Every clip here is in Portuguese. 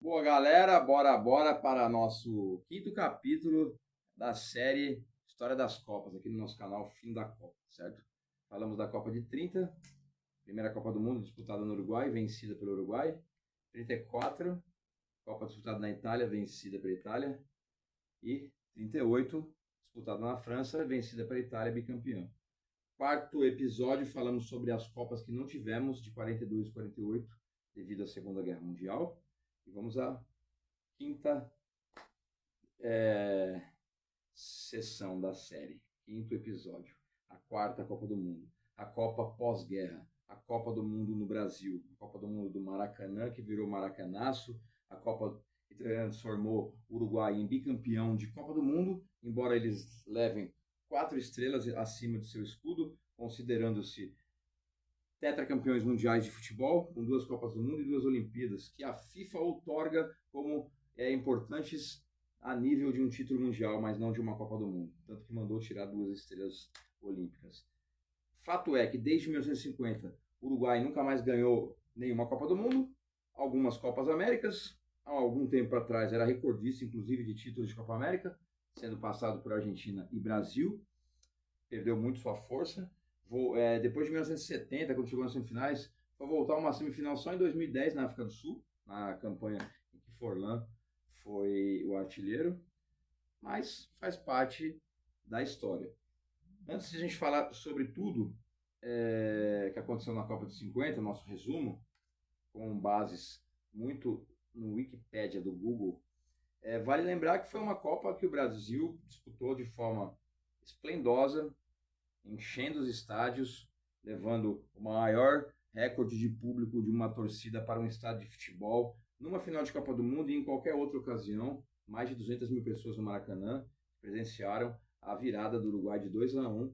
Boa, galera, bora para nosso quinto capítulo da série História das Copas, aqui no nosso canal Fim da Copa, certo? Falamos da Copa de 30, primeira Copa do Mundo disputada no Uruguai, vencida pelo Uruguai. 34, Copa disputada na Itália, vencida pela Itália. E 38, disputada na França, vencida pela Itália, bicampeã. Quarto episódio, falamos sobre as Copas que não tivemos, de 42 e 48, devido à Segunda Guerra Mundial. E vamos à quinta sessão da série, quinto episódio, a quarta Copa do Mundo, a Copa pós-guerra, a Copa do Mundo no Brasil, a Copa do Mundo do Maracanã, que virou Maracanaço, a Copa que transformou o Uruguai em bicampeão de Copa do Mundo, embora eles levem 4 estrelas acima de seu escudo, considerando-se tetracampeões mundiais de futebol, com 2 Copas do Mundo e 2 Olimpíadas, que a FIFA outorga como importantes a nível de um título mundial, mas não de uma Copa do Mundo. Tanto que mandou tirar 2 estrelas olímpicas. Fato é que desde 1950, o Uruguai nunca mais ganhou nenhuma Copa do Mundo, algumas Copas Américas. Há algum tempo atrás era recordista, inclusive, de títulos de Copa América, sendo passado por Argentina e Brasil. Perdeu muito sua força. Depois de 1970, quando chegou nas semifinais, foi voltar a uma semifinal só em 2010 na África do Sul, na campanha em que Forlan foi o artilheiro, mas faz parte da história. Antes de a gente falar sobre tudo que aconteceu na Copa de 50, nosso resumo, com bases muito no Wikipédia do Google, vale lembrar que foi uma Copa que o Brasil disputou de forma esplendosa, enchendo os estádios, levando o maior recorde de público de uma torcida para um estádio de futebol, numa final de Copa do Mundo e em qualquer outra ocasião. Mais de 200 mil pessoas no Maracanã presenciaram a virada do Uruguai de 2-1,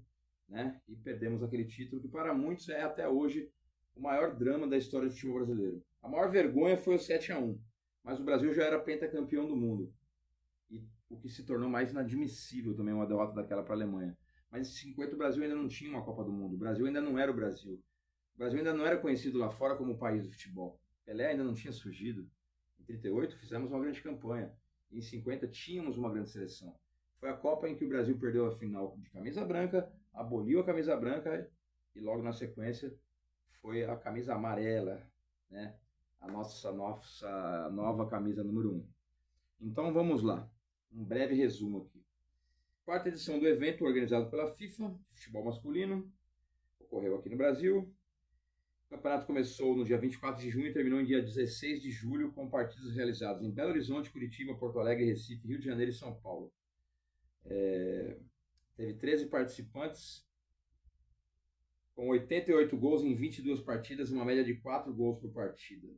né? E perdemos aquele título que para muitos é até hoje o maior drama da história do futebol brasileiro. A maior vergonha foi o 7-1, mas o Brasil já era pentacampeão do mundo. E o que se tornou mais inadmissível também uma derrota daquela para a Alemanha. Mas em 50 o Brasil ainda não tinha uma Copa do Mundo. O Brasil ainda não era o Brasil. O Brasil ainda não era conhecido lá fora como o país do futebol. Pelé ainda não tinha surgido. Em 38 fizemos uma grande campanha. Em 50 tínhamos uma grande seleção. Foi a Copa em que o Brasil perdeu a final de camisa branca, aboliu a camisa branca e logo na sequência foi a camisa amarela, né? A nossa nova camisa número 1. Então vamos lá. Um breve resumo aqui. Quarta edição do evento organizado pela FIFA, futebol masculino, ocorreu aqui no Brasil. O campeonato começou no dia 24 de junho e terminou em dia 16 de julho, com partidas realizadas em Belo Horizonte, Curitiba, Porto Alegre, Recife, Rio de Janeiro e São Paulo. Teve 13 participantes, com 88 gols em 22 partidas, uma média de 4 gols por partida.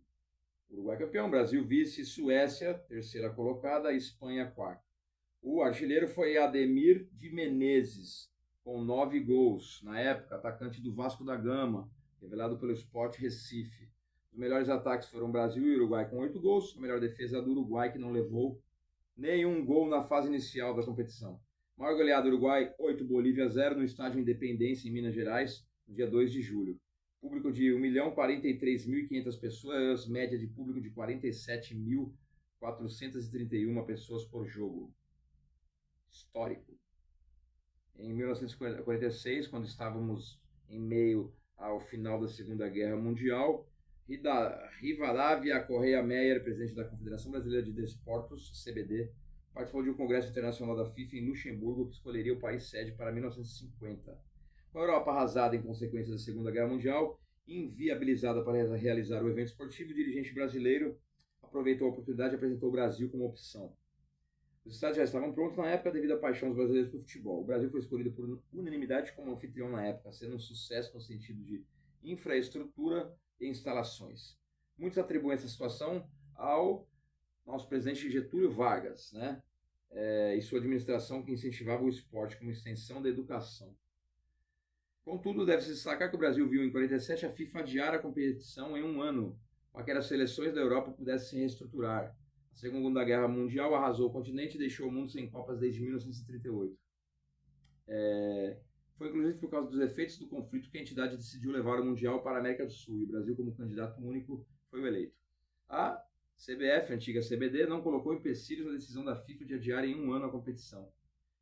Uruguai campeão, Brasil vice, Suécia, terceira colocada, Espanha, quarta. O artilheiro foi Ademir de Menezes, com 9 gols. Na época, atacante do Vasco da Gama, revelado pelo Sport Recife. Os melhores ataques foram Brasil e Uruguai com 8 gols. A melhor defesa do Uruguai, que não levou nenhum gol na fase inicial da competição. Maior goleada do Uruguai, 8, Bolívia 0, no estádio Independência, em Minas Gerais, no dia 2 de julho. Público de 1.043.500 pessoas, média de público de 47.431 pessoas por jogo. Histórico. Em 1946, quando estávamos em meio ao final da Segunda Guerra Mundial, Rivadavia Correia Meyer, presidente da Confederação Brasileira de Desportos, CBD, participou de um congresso internacional da FIFA em Luxemburgo, que escolheria o país sede para 1950. Com a Europa arrasada em consequência da Segunda Guerra Mundial, inviabilizada para realizar o evento esportivo, o dirigente brasileiro aproveitou a oportunidade e apresentou o Brasil como opção. Os estádios já estavam prontos na época devido à paixão dos brasileiros por futebol. O Brasil foi escolhido por unanimidade como anfitrião na época, sendo um sucesso no sentido de infraestrutura e instalações. Muitos atribuem essa situação ao nosso presidente Getúlio Vargas, né? E sua administração, que incentivava o esporte como extensão da educação. Contudo, deve-se destacar que o Brasil viu em 47 a FIFA adiar a competição em um ano, para que as seleções da Europa pudessem se reestruturar. A Segunda Guerra Mundial arrasou o continente e deixou o mundo sem Copas desde 1938. Foi inclusive por causa dos efeitos do conflito que a entidade decidiu levar o Mundial para a América do Sul, e o Brasil, como candidato único, foi o eleito. A CBF, antiga CBD, não colocou empecilhos na decisão da FIFA de adiar em um ano a competição.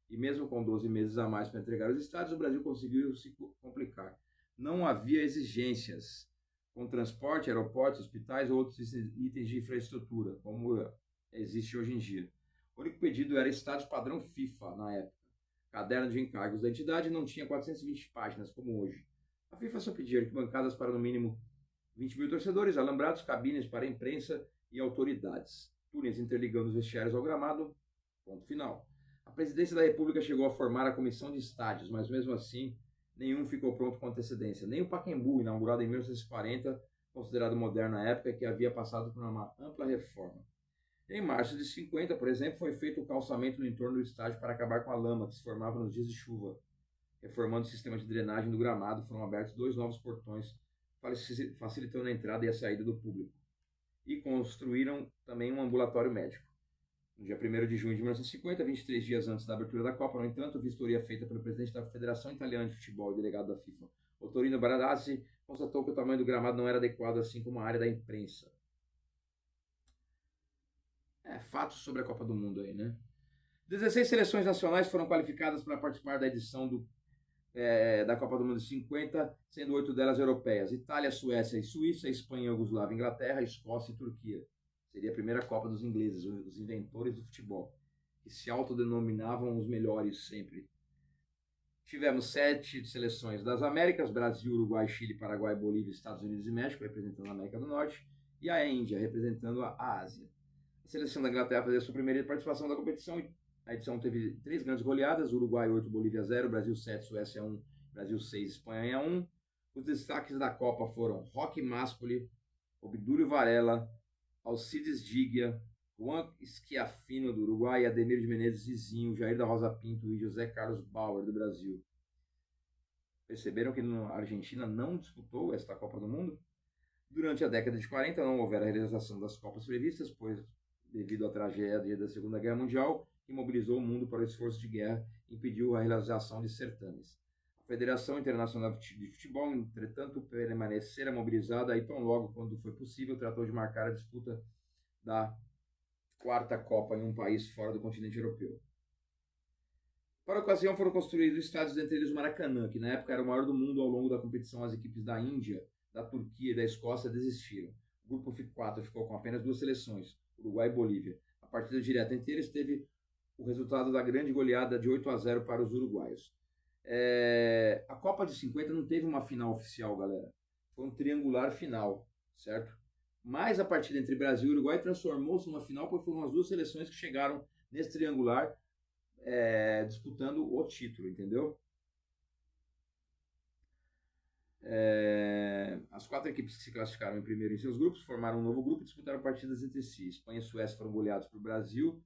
E mesmo com 12 meses a mais para entregar os estádios, o Brasil conseguiu se complicar. Não havia exigências com transporte, aeroportos, hospitais ou outros itens de infraestrutura, como existe hoje em dia. O único pedido era estádios padrão FIFA na época. Caderno de encargos da entidade não tinha 420 páginas, como hoje. A FIFA só pedia arquibancadas para no mínimo 20 mil torcedores, alambrados, cabines para a imprensa e autoridades. Túneis interligando os vestiários ao gramado, ponto final. A presidência da República chegou a formar a comissão de estádios, mas mesmo assim, nenhum ficou pronto com antecedência. Nem o Pacaembu, inaugurado em 1940, considerado moderno na época, que havia passado por uma ampla reforma. Em março de 50, por exemplo, foi feito o calçamento no entorno do estádio para acabar com a lama que se formava nos dias de chuva. Reformando o sistema de drenagem do gramado, foram abertos 2 novos portões, facilitando a entrada e a saída do público. E construíram também um ambulatório médico. No dia 1º de junho de 1950, 23 dias antes da abertura da Copa, no entanto, vistoria feita pelo presidente da Federação Italiana de Futebol e delegado da FIFA, Ottorino Baradazzi, constatou que o tamanho do gramado não era adequado, assim como a área da imprensa. Fatos sobre a Copa do Mundo aí, né? 16 seleções nacionais foram qualificadas para participar da edição da Copa do Mundo de 50, sendo 8 delas europeias: Itália, Suécia e Suíça, Espanha, Iugoslávia, Inglaterra, Escócia e Turquia. Seria a primeira Copa dos ingleses, os inventores do futebol, que se autodenominavam os melhores sempre. Tivemos 7 seleções das Américas: Brasil, Uruguai, Chile, Paraguai, Bolívia, Estados Unidos e México, representando a América do Norte, e a Índia, representando a Ásia. A seleção da Inglaterra fazia sua primeira participação da competição. A edição teve 3 grandes goleadas: Uruguai 8, Bolívia 0, Brasil 7, Suécia 1, Brasil 6, Espanha 1. Os destaques da Copa foram Roque Mascoli, Obdúlio Varela, Alcides Digia, Juan Schiaffino do Uruguai, Ademir de Menezes Zizinho, Jair da Rosa Pinto e José Carlos Bauer do Brasil. Perceberam que a Argentina não disputou esta Copa do Mundo? Durante a década de 40 não houve a realização das Copas previstas, pois devido à tragédia da Segunda Guerra Mundial, que mobilizou o mundo para o esforço de guerra e impediu a realização de certames. A Federação Internacional de Futebol, entretanto, permanecera mobilizada e tão logo quando foi possível, tratou de marcar a disputa da 4ª Copa em um país fora do continente europeu. Para a ocasião foram construídos estádios, entre eles o Maracanã, que na época era o maior do mundo. Ao longo da competição, as equipes da Índia, da Turquia e da Escócia desistiram. O grupo 4 ficou com apenas 2 seleções, Uruguai e Bolívia. A partida direta entre eles teve o resultado da grande goleada de 8-0 para os uruguaios. A Copa de 50 não teve uma final oficial, galera. Foi um triangular final, certo? Mas a partida entre Brasil e Uruguai transformou-se numa final, porque foram as 2 seleções que chegaram nesse triangular disputando o título, entendeu? As 4 equipes que se classificaram em primeiro em seus grupos formaram um novo grupo e disputaram partidas entre si. Espanha e Suécia foram goleados por Brasil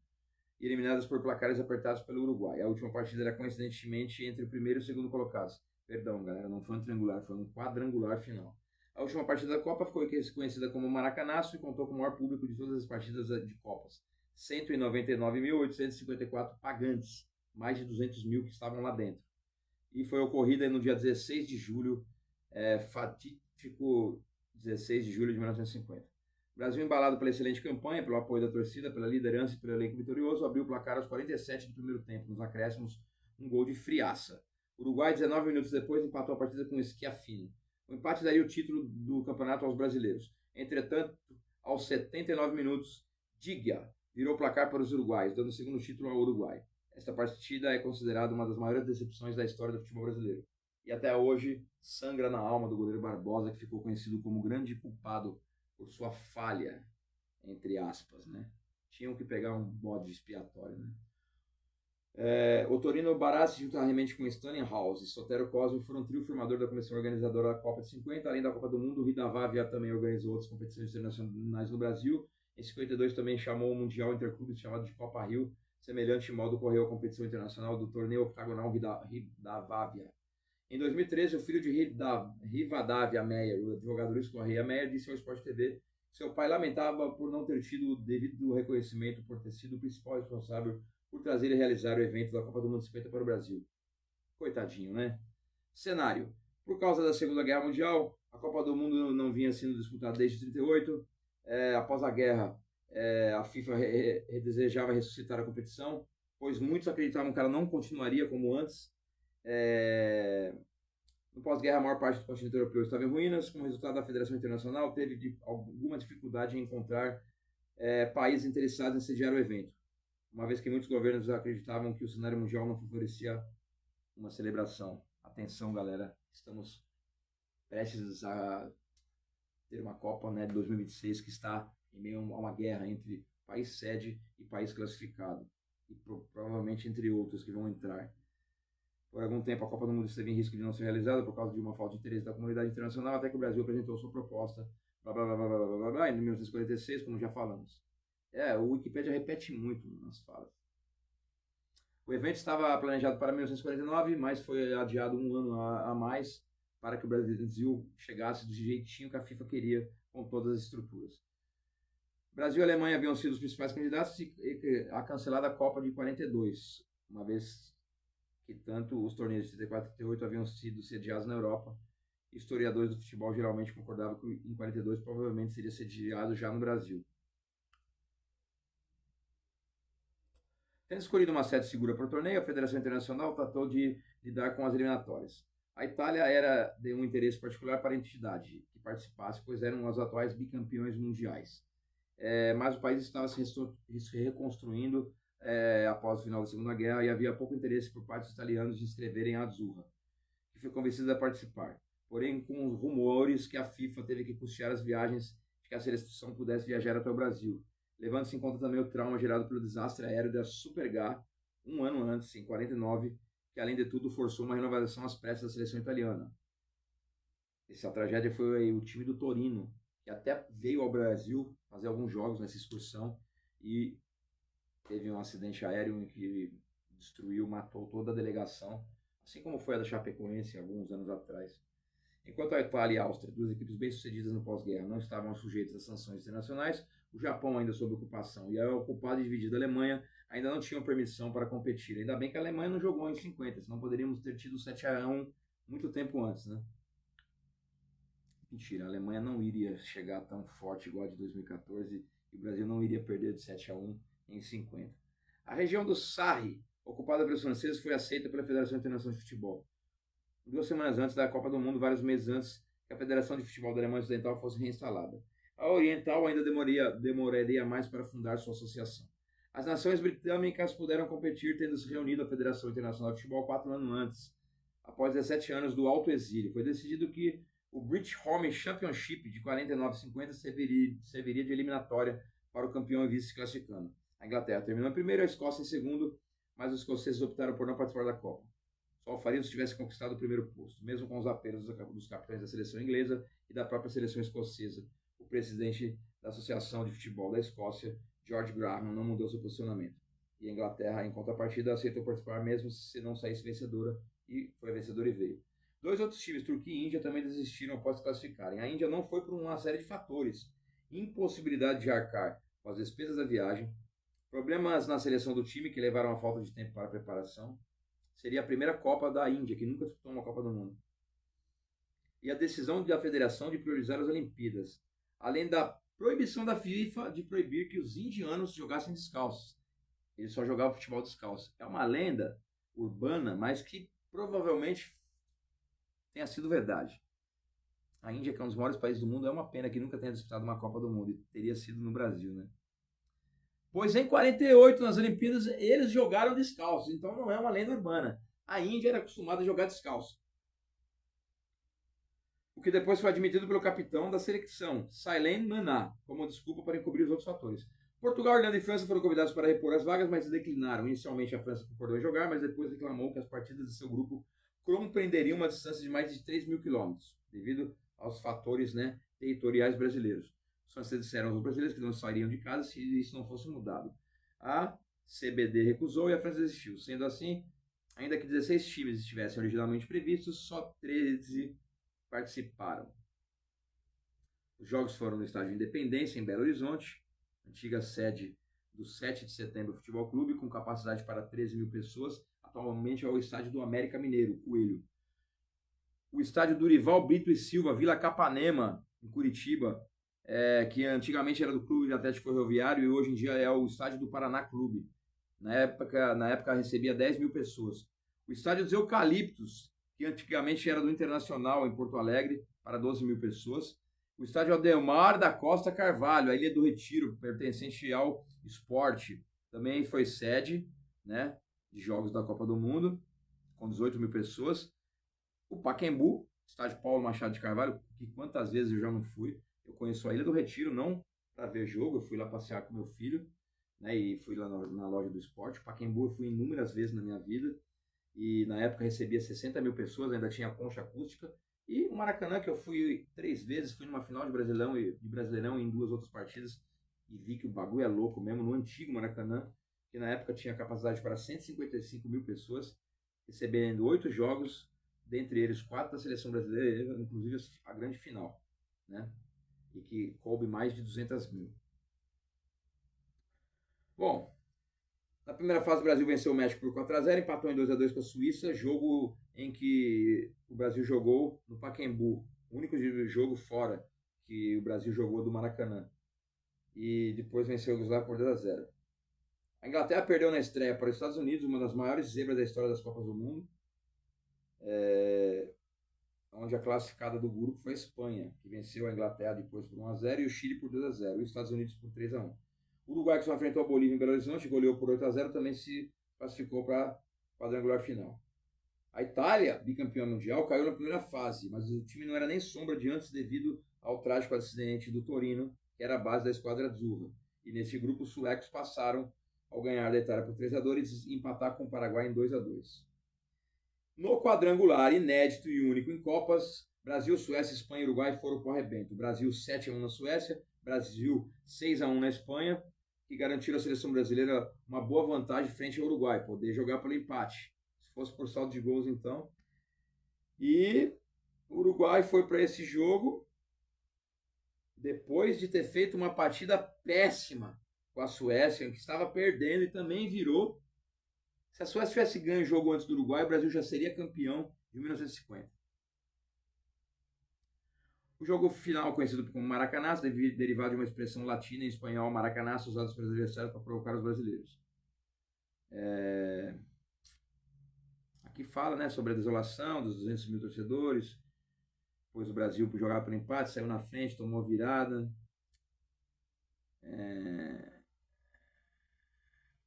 e eliminadas por placares apertados pelo Uruguai. A última partida era coincidentemente entre o primeiro e o segundo colocados. Perdão, galera, não foi um triangular, foi um quadrangular final. A última partida da Copa ficou conhecida como Maracanaço e contou com o maior público de todas as partidas de Copas. 199.854 pagantes, mais de 200 mil que estavam lá dentro. E foi ocorrida no dia 16 de julho, fatídico 16 de julho de 1950. O Brasil, embalado pela excelente campanha, pelo apoio da torcida, pela liderança e pelo elenco vitorioso, abriu o placar aos 47 do primeiro tempo. Nos acréscimos, um gol de Friaça. O Uruguai, 19 minutos depois, empatou a partida com Schiaffino. O empate daria o título do campeonato aos brasileiros. Entretanto, aos 79 minutos, Digia virou o placar para os uruguaios, dando o segundo título ao Uruguai. Esta partida é considerada uma das maiores decepções da história do futebol brasileiro. E até hoje sangra na alma do goleiro Barbosa, que ficou conhecido como grande culpado por sua falha, entre aspas, né? Tinham que pegar um bode expiatório, né? Ottorino Barazzi, juntamente com Stanley House e Sotero Cosme, foram um trio formador da comissão organizadora da Copa de 50. Além da Copa do Mundo, o Rivadavia também organizou outras competições internacionais no Brasil. Em 52 também chamou o Mundial Interclubes, chamado de Copa Rio. Semelhante modo ocorreu a competição internacional do torneio octagonal Rivadavia. Em 2013, o filho de Rivadavia Meyer, o advogado Luiz Correia Meyer, disse ao Sport TV que seu pai lamentava por não ter tido o devido reconhecimento por ter sido o principal responsável por trazer e realizar o evento da Copa do Mundo 50 para o Brasil. Coitadinho, né? Cenário. Por causa da Segunda Guerra Mundial, a Copa do Mundo não vinha sendo disputada desde 1938. Após a guerra, A FIFA desejava ressuscitar a competição, pois muitos acreditavam que ela não continuaria como antes. No pós-guerra, a maior parte do continente europeu estava em ruínas. Como resultado, a Federação Internacional teve alguma dificuldade em encontrar países interessados em sediar o evento, uma vez que muitos governos acreditavam que o cenário mundial não favorecia uma celebração. Atenção, galera, estamos prestes a ter uma Copa, né, de 2026 que está em meio a uma guerra entre país sede e país classificado, e provavelmente entre outros que vão entrar. Por algum tempo, a Copa do Mundo esteve em risco de não ser realizada por causa de uma falta de interesse da comunidade internacional, até que o Brasil apresentou sua proposta em 1946, como já falamos. O Wikipedia repete muito nas falas. O evento estava planejado para 1949, mas foi adiado um ano a mais para que o Brasil chegasse do jeitinho que a FIFA queria, com todas as estruturas. Brasil e Alemanha haviam sido os principais candidatos a cancelar a Copa de 42, uma vez que tanto os torneios de 34 e 38 haviam sido sediados na Europa. Historiadores do futebol geralmente concordavam que em 42 provavelmente seria sediado já no Brasil. Tendo escolhido uma sede segura para o torneio, a Federação Internacional tratou de lidar com as eliminatórias. A Itália era de um interesse particular para a entidade que participasse, pois eram os atuais bicampeões mundiais. Mas o país estava se reconstruindo após o final da Segunda Guerra e havia pouco interesse por parte dos italianos de inscreverem a Azzurra, que foi convencida a participar. Porém, com os rumores que a FIFA teve que custear as viagens de que a seleção pudesse viajar até o Brasil, levando-se em conta também o trauma gerado pelo desastre aéreo da Super G, um ano antes, em 49, que além de tudo forçou uma renovação às pressas da seleção italiana. Essa tragédia foi o time do Torino, que até veio ao Brasil fazer alguns jogos nessa excursão e teve um acidente aéreo em que destruiu, matou toda a delegação, assim como foi a da Chapecoense alguns anos atrás. Enquanto a Itália e a Áustria, duas equipes bem-sucedidas no pós-guerra, não estavam sujeitas às sanções internacionais, o Japão, ainda sob ocupação, e a ocupada e dividida Alemanha ainda não tinham permissão para competir. Ainda bem que a Alemanha não jogou em 50, senão poderíamos ter tido 7-1 muito tempo antes, né? Mentira, a Alemanha não iria chegar tão forte igual a de 2014 e o Brasil não iria perder de 7-1 em 50. A região do Sarre, ocupada pelos franceses, foi aceita pela Federação Internacional de Futebol. 2 semanas antes da Copa do Mundo, vários meses antes que a Federação de Futebol da Alemanha Ocidental fosse reinstalada. A Oriental ainda demoraria mais para fundar sua associação. As nações britânicas puderam competir, tendo se reunido a Federação Internacional de Futebol 4 anos antes. Após 17 anos do alto exílio, foi decidido que o British Home Championship de 49-50 serviria de eliminatória para o campeão e vice-classificando. A Inglaterra terminou em primeiro, a Escócia em segundo, mas os escoceses optaram por não participar da Copa. Só o faria se tivesse conquistado o primeiro posto, mesmo com os apelos dos capitães da seleção inglesa e da própria seleção escocesa. O presidente da Associação de Futebol da Escócia, George Graham, não mudou seu posicionamento. E a Inglaterra, em contrapartida, aceitou participar mesmo se não saísse vencedora, e foi vencedora e veio. 2 outros times, Turquia e Índia, também desistiram após se classificarem. A Índia não foi por uma série de fatores: impossibilidade de arcar com as despesas da viagem, problemas na seleção do time que levaram a falta de tempo para a preparação. Seria a primeira Copa da Índia, que nunca disputou uma Copa do Mundo. E a decisão da federação de priorizar as Olimpíadas, além da proibição da FIFA de proibir que os indianos jogassem descalços. Eles só jogavam futebol descalço. É uma lenda urbana, mas que provavelmente tenha sido verdade. A Índia, que é um dos maiores países do mundo, é uma pena que nunca tenha disputado uma Copa do Mundo, e teria sido no Brasil, né? Pois em 48, nas Olimpíadas, eles jogaram descalços, então não é uma lenda urbana. A Índia era acostumada a jogar descalço. O que depois foi admitido pelo capitão da seleção, Sailem Maná, como desculpa para encobrir os outros fatores. Portugal, Irlanda e França foram convidados para repor as vagas, mas declinaram. Inicialmente a França concordou em jogar, mas depois reclamou que as partidas de seu grupo compreenderiam uma distância de mais de 3 mil quilômetros, devido aos fatores, né, territoriais brasileiros. Os franceses disseram aos brasileiros que não sairiam de casa se isso não fosse mudado. A CBD recusou e a França desistiu. Sendo assim, ainda que 16 times estivessem originalmente previstos, só 13 participaram. Os jogos foram no estádio Independência, em Belo Horizonte, antiga sede do 7 de Setembro Futebol Clube, com capacidade para 13 mil pessoas. Atualmente é o estádio do América Mineiro, Coelho. O estádio Durival Brito e Silva, Vila Capanema, em Curitiba, que antigamente era do Clube de Atlético Ferroviário e hoje em dia é o estádio do Paraná Clube. Na época recebia 10 mil pessoas. O estádio dos Eucaliptos, que antigamente era do Internacional em Porto Alegre, para 12 mil pessoas. O estádio Ademar da Costa Carvalho, a Ilha do Retiro, pertencente ao Sport, também foi sede, né, de jogos da Copa do Mundo, com 18 mil pessoas. O Pacaembu, estádio Paulo Machado de Carvalho, que quantas vezes eu já não fui. Eu conheço a Ilha do Retiro, não para ver jogo, eu fui lá passear com meu filho, né, e fui lá na loja do esporte. O Pacaembu eu fui inúmeras vezes na minha vida, e na época recebia 60 mil pessoas, ainda tinha concha acústica. E o Maracanã, que eu fui 3 vezes, fui numa final de Brasileirão e em 2 outras partidas, e vi que o bagulho é louco mesmo, no antigo Maracanã, que na época tinha capacidade para 155 mil pessoas, recebendo 8 jogos, dentre eles 4 da seleção brasileira, inclusive a grande final, né? E que coube mais de 200 mil. Bom, na primeira fase o Brasil venceu o México por 4-0, empatou em 2-2 com a Suíça, jogo em que o Brasil jogou no Pacaembu, o único jogo fora que o Brasil jogou do Maracanã. E depois venceu o Yugoslávia por 2-0. A Inglaterra perdeu na estreia para os Estados Unidos, uma das maiores zebras da história das Copas do Mundo, onde a classificada do grupo foi a Espanha, que venceu a Inglaterra depois por 1-0 e o Chile por 2-0, e os Estados Unidos por 3-1. O Uruguai, que só enfrentou a Bolívia em Belo Horizonte, goleou por 8-0, também se classificou para a quadrangular final. A Itália, bicampeã mundial, caiu na primeira fase, mas o time não era nem sombra de antes devido ao trágico acidente do Torino, que era a base da esquadra azzurra. E nesse grupo, os suecos passaram ao ganhar da Itália por 3-2 e empatar com o Paraguai em 2-2. No quadrangular, inédito e único em Copas, Brasil, Suécia, Espanha e Uruguai foram para o arrebento. Brasil 7-1 na Suécia, Brasil 6-1 na Espanha, que garantiram à seleção brasileira uma boa vantagem frente ao Uruguai, poder jogar pelo empate. Se fosse por saldo de gols, então. E o Uruguai foi para esse jogo depois de ter feito uma partida péssima com a Suécia, que estava perdendo e também virou. Se a Suécia tivesse ganho o jogo antes do Uruguai, o Brasil já seria campeão de 1950. O jogo final, conhecido como Maracanazo, derivado de uma expressão latina em espanhol, Maracanazo, usada pelos adversários para provocar os brasileiros. Aqui fala, né, sobre a desolação dos 200 mil torcedores, pois o Brasil jogava pelo empate, saiu na frente, tomou virada.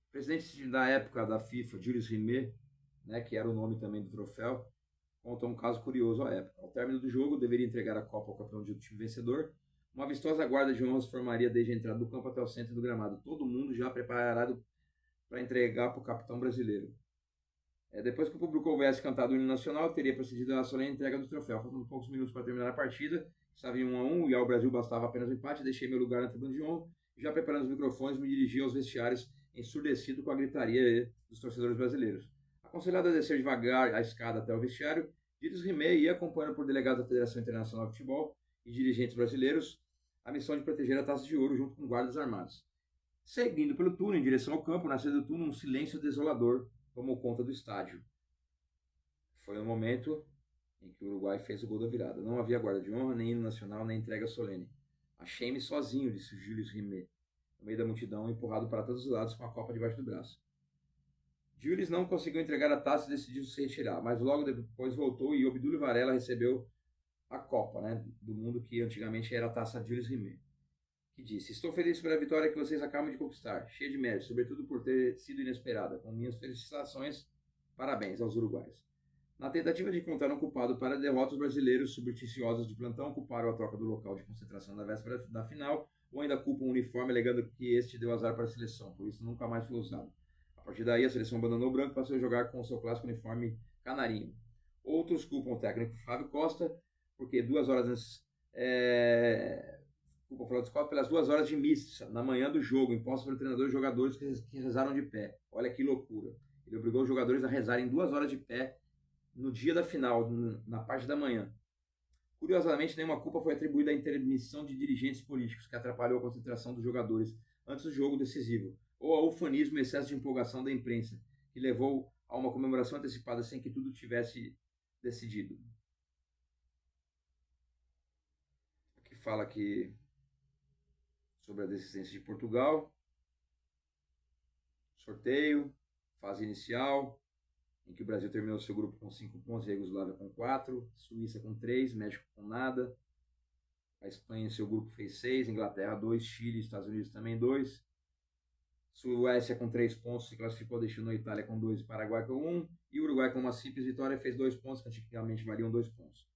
O presidente da época da FIFA, Jules Rimet, né, que era o nome também do troféu, conta um caso curioso à época. Ao término do jogo, deveria entregar a Copa ao campeão do time vencedor. Uma vistosa guarda de honra se formaria desde a entrada do campo até o centro do gramado. Todo mundo já preparado para entregar para o capitão brasileiro. Depois que o público houvesse cantado o hino nacional, teria procedido a solene entrega do troféu. Faltando poucos minutos para terminar a partida, estava em 1-1 e ao Brasil bastava apenas o empate. Deixei meu lugar na tribuna de honra, já preparando os microfones, me dirigi aos vestiários, ensurdecido com a gritaria dos torcedores brasileiros. Aconselhado a descer devagar a escada até o vestiário, Gilles Rimet ia acompanhando por delegados da Federação Internacional de Futebol e dirigentes brasileiros a missão de proteger a Taça de Ouro junto com guardas armados. Seguindo pelo túnel em direção ao campo, na saída do túnel, um silêncio desolador tomou conta do estádio. Foi o momento em que o Uruguai fez o gol da virada. Não havia guarda de honra, nem hino nacional, nem entrega solene. Achei-me sozinho, disse Gilles Rimet, no meio da multidão, empurrado para todos os lados com a copa debaixo do braço. Gilles não conseguiu entregar a taça e decidiu se retirar, mas logo depois voltou e Obdúlio Varela recebeu a Copa, né, do mundo, que antigamente era a taça Gilles Rimet, que disse: estou feliz pela vitória que vocês acabam de conquistar, cheia de mérito, sobretudo por ter sido inesperada. Com minhas felicitações, parabéns aos uruguaios. Na tentativa de encontrar um culpado para a derrota, os brasileiros supersticiosos de plantão culparam a troca do local de concentração na véspera da final, ou ainda culpam o uniforme, alegando que este deu azar para a seleção, por isso nunca mais foi usado. A partir daí, a seleção abandonou o branco e passou a jogar com o seu clássico uniforme canarinho. Outros culpam o técnico Fábio Costa, porque 2 horas antes... culpam o Flávio Costa pelas 2 horas de missa na manhã do jogo, imposta pelo treinador e jogadores que rezaram de pé. Olha que loucura. Ele obrigou os jogadores a rezarem 2 horas de pé no dia da final, na parte da manhã. Curiosamente, nenhuma culpa foi atribuída à intermissão de dirigentes políticos, que atrapalhou a concentração dos jogadores antes do jogo decisivo, ou ao ufanismo e excesso de empolgação da imprensa, que levou a uma comemoração antecipada sem que tudo tivesse decidido. Que fala que sobre a desistência de Portugal. Sorteio, fase inicial, em que o Brasil terminou seu grupo com 5 pontos, a Iugoslávia com 4, Suíça com 3, México com nada. A Espanha em seu grupo fez 6, Inglaterra 2, Chile e Estados Unidos também 2. Suécia com 3 pontos se classificou, deixando a Itália com 2 e Paraguai com 1. E o Uruguai com uma simples vitória fez 2 pontos, que antigamente valiam 2 pontos.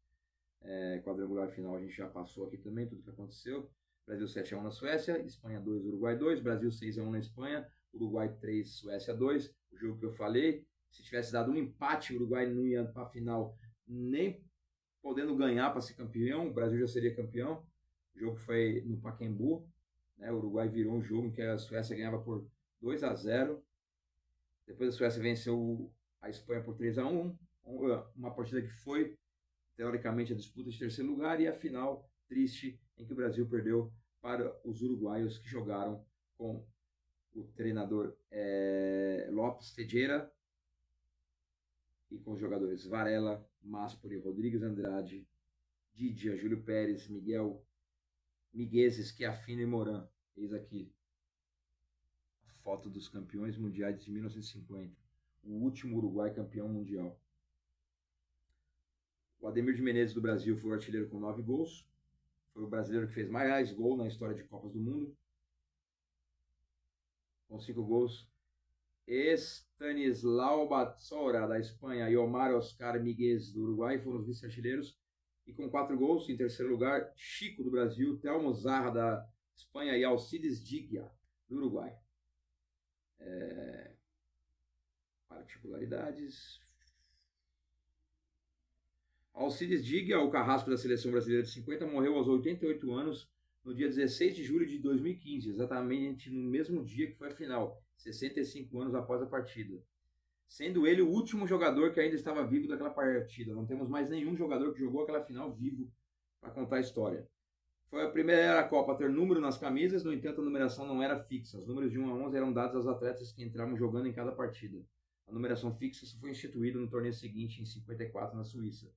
Quadrangular final a gente já passou aqui também, tudo que aconteceu. Brasil 7-1 na Suécia, Espanha 2, Uruguai 2, Brasil 6-1 na Espanha, Uruguai 3, Suécia 2. O jogo que eu falei, se tivesse dado um empate, o Uruguai não ia para a final nem podendo ganhar para ser campeão, o Brasil já seria campeão. O jogo foi no Pacaembu, né? O Uruguai virou um jogo em que a Suécia ganhava por 2-0. Depois a Suécia venceu a Espanha por 3-1, uma partida que foi teoricamente a disputa de terceiro lugar, e a final triste em que o Brasil perdeu para os uruguaios, que jogaram com o treinador Lopes Tejera e com os jogadores Varela, Maspori, Rodrigues Andrade, Didia, Júlio Pérez, Miguel Miguezes, Schiaffino e Moran. Eis aqui a foto dos campeões mundiais de 1950, o último Uruguai campeão mundial. O Ademir de Menezes do Brasil foi o artilheiro com 9 gols. Foi o brasileiro que fez mais gols na história de Copas do Mundo, com 5 gols. Estanislau Batzora, da Espanha, e Omar Oscar Miguez, do Uruguai, foram os vice-artilheiros. E com 4 gols, em terceiro lugar, Chico, do Brasil, Telmo Zarra, da Espanha, e Alcides Digia, do Uruguai. Particularidades. Alcides Digia, o carrasco da seleção brasileira de 50, morreu aos 88 anos, no dia 16 de julho de 2015, exatamente no mesmo dia que foi a final, 65 anos após a partida. Sendo ele o último jogador que ainda estava vivo daquela partida. Não temos mais nenhum jogador que jogou aquela final vivo para contar a história. Foi a primeira Copa a ter número nas camisas, no entanto a numeração não era fixa. Os números de 1 a 11 eram dados aos atletas que entravam jogando em cada partida. A numeração fixa só foi instituída no torneio seguinte, em 54, na Suíça.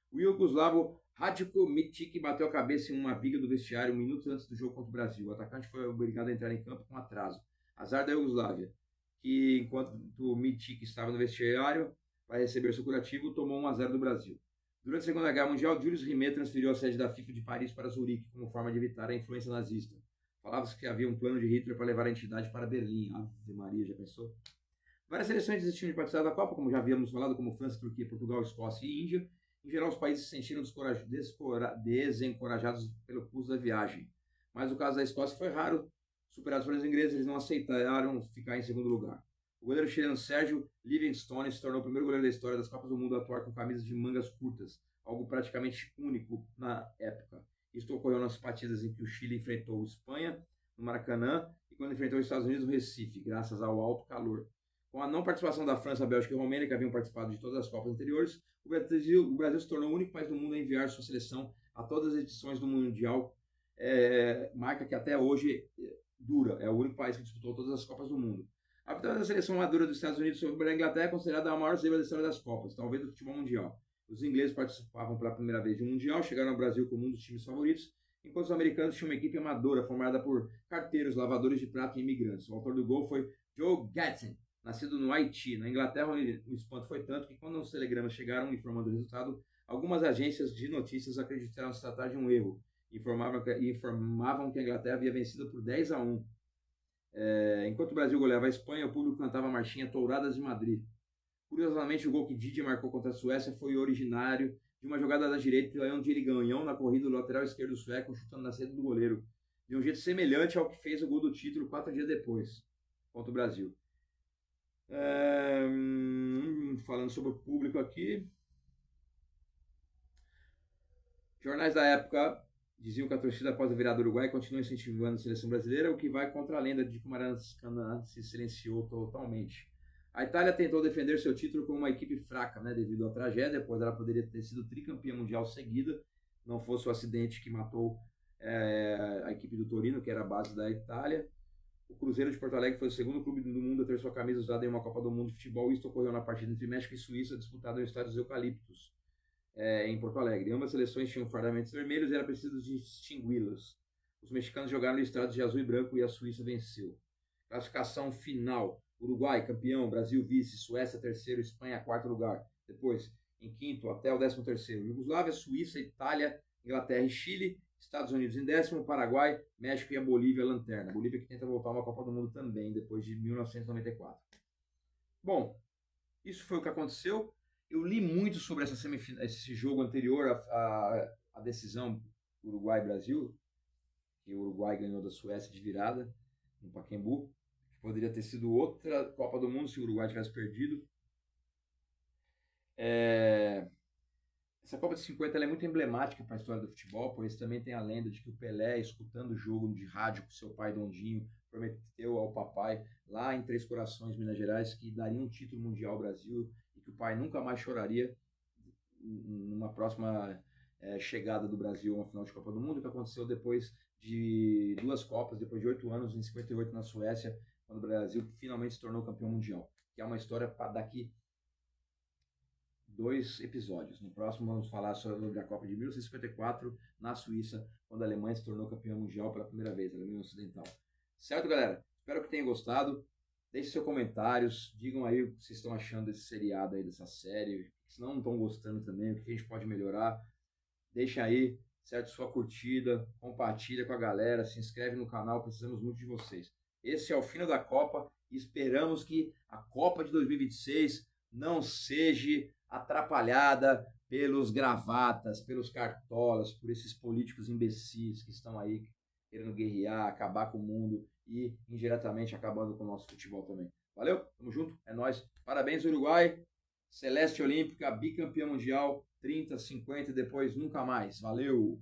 O iugoslavo Radko Mitic bateu a cabeça em uma viga do vestiário minutos antes do jogo contra o Brasil. O atacante foi obrigado a entrar em campo com atraso. Azar da Iugoslávia, que enquanto o Mitic estava no vestiário para receber seu curativo, tomou 1-0 do Brasil. Durante a Segunda Guerra Mundial, Julius Rimet transferiu a sede da FIFA de Paris para Zurique, como forma de evitar a influência nazista. Falava-se que havia um plano de Hitler para levar a entidade para Berlim. Ave Maria, já pensou? Várias seleções desistiram de participar da Copa, como já havíamos falado, como França, Turquia, Portugal, Escócia e Índia. Em geral, os países se sentiram desencorajados pelo custo da viagem. Mas no caso da Escócia foi raro. Superados pelos ingleses, eles não aceitaram ficar em segundo lugar. O goleiro chileno Sérgio Livingstone se tornou o primeiro goleiro da história das Copas do Mundo a atuar com camisas de mangas curtas, algo praticamente único na época. Isso ocorreu nas partidas em que o Chile enfrentou a Espanha no Maracanã e quando enfrentou os Estados Unidos no Recife, graças ao alto calor. Com a não participação da França, Bélgica e Romênia, que haviam participado de todas as Copas anteriores, o Brasil se tornou o único país do mundo a enviar sua seleção a todas as edições do Mundial, marca que até hoje dura. É o único país que disputou todas as Copas do mundo. A vitória da seleção madura dos Estados Unidos sobre a Inglaterra é considerada a maior zebra da história das Copas, talvez do futebol mundial. Os ingleses participavam pela primeira vez de um Mundial, chegaram ao Brasil como um dos times favoritos, enquanto os americanos tinham uma equipe amadora formada por carteiros, lavadores de prato e imigrantes. O autor do gol foi Joe Gadsden, nascido no Haiti. Na Inglaterra, o espanto foi tanto que, quando os telegramas chegaram informando o resultado, algumas agências de notícias acreditaram se tratar de um erro. Informavam que a Inglaterra havia vencido por 10-1. Enquanto o Brasil goleava a Espanha, o público cantava a marchinha Touradas de Madrid. Curiosamente, o gol que Didier marcou contra a Suécia foi originário de uma jogada da direita, onde ele ganhou na corrida do lateral esquerdo sueco, chutando na saída do goleiro, de um jeito semelhante ao que fez o gol do título 4 dias depois, contra o Brasil. Falando sobre o público aqui, jornais da época diziam que a torcida após a virada do Uruguai continua incentivando a seleção brasileira, o que vai contra a lenda de que o Maracanã se silenciou totalmente. A Itália tentou defender seu título como uma equipe fraca, né, devido à tragédia, pois ela poderia ter sido tricampeã mundial seguida, não fosse o acidente que matou a equipe do Torino, que era a base da Itália. O Cruzeiro de Porto Alegre foi o segundo clube do mundo a ter sua camisa usada em uma Copa do Mundo de futebol. Isso ocorreu na partida entre México e Suíça, disputada no estádio dos Eucaliptos, em Porto Alegre. Ambas seleções tinham fardamentos vermelhos e era preciso distingui-los. Os mexicanos jogaram listrados de azul e branco e a Suíça venceu. Classificação final. Uruguai, campeão. Brasil, vice. Suécia, terceiro. Espanha, quarto lugar. Depois, em quinto até o 13º. Iugoslávia, Suíça, Itália, Inglaterra e Chile. Estados Unidos em 10º. Paraguai, México e a Bolívia, lanterna. A Bolívia que tenta voltar a uma Copa do Mundo também, depois de 1994. Bom, isso foi o que aconteceu. Eu li muito sobre esse jogo anterior à decisão Uruguai-Brasil, que o Uruguai ganhou da Suécia de virada no Pacaembu, que poderia ter sido outra Copa do Mundo se o Uruguai tivesse perdido. Essa Copa de 50 é muito emblemática para a história do futebol, pois também tem a lenda de que o Pelé, escutando o jogo de rádio com seu pai Dondinho, prometeu ao papai, lá em Três Corações, Minas Gerais, que daria um título mundial ao Brasil e que o pai nunca mais choraria numa próxima chegada do Brasil a uma final de Copa do Mundo, que aconteceu depois de 2 Copas, depois de 8 anos, em 58 na Suécia, quando o Brasil finalmente se tornou campeão mundial. Que é uma história para daqui 2 episódios. No próximo vamos falar sobre a Copa de 1954 na Suíça, quando a Alemanha se tornou campeã mundial pela primeira vez, a Alemanha Ocidental. Certo, galera? Espero que tenham gostado. Deixem seus comentários, digam aí o que vocês estão achando desse seriado aí, dessa série. Se não estão gostando também, o que a gente pode melhorar. Deixem aí, certo? Sua curtida, compartilha com a galera, se inscreve no canal, precisamos muito de vocês. Esse é o fim da Copa e esperamos que a Copa de 2026 não seja atrapalhada pelos gravatas, pelos cartolas, por esses políticos imbecis que estão aí querendo guerrear, acabar com o mundo e indiretamente acabando com o nosso futebol também. Valeu? Tamo junto? É nóis. Parabéns, Uruguai. Celeste Olímpica, bicampeã mundial, 30, 50 e depois nunca mais. Valeu!